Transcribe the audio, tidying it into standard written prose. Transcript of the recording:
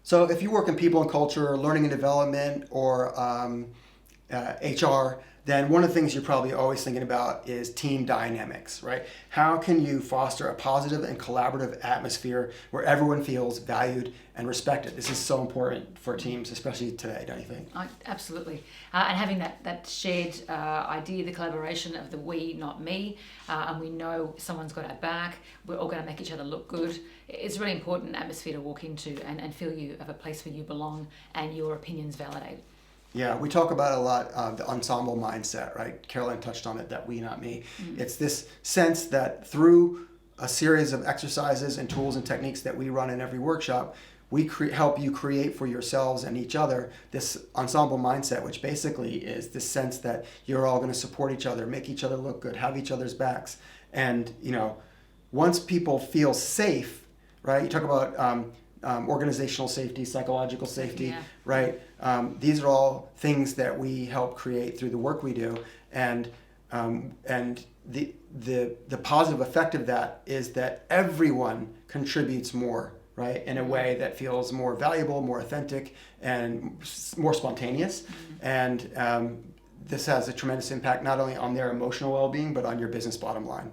So if you work in people and culture, learning and development, or HR, then one of the things you're probably always thinking about is team dynamics, right? How can you foster a positive and collaborative atmosphere where everyone feels valued and respected? This is so important for teams, especially today, don't you think? Absolutely. And having that shared idea, the collaboration of the we, not me, and we know someone's got our back, we're all going to make each other look good. It's a really important atmosphere to walk into and feel you have a place where you belong and your opinions validated. Yeah, we talk about a lot the ensemble mindset, right? Caroline touched on it, that we, not me. It's this sense that through a series of exercises and tools and techniques that we run in every workshop, we help you create for yourselves and each other this ensemble mindset, which basically is this sense that you're all going to support each other, make each other look good, have each other's backs. And, once people feel safe, right? You talk about organizational safety, psychological safety, yeah. right? These are all things that we help create through the work we do, and the positive effect of that is that everyone contributes more, right? In a way that feels more valuable, more authentic, and more spontaneous. And this has a tremendous impact not only on their emotional well-being, but on your business bottom line.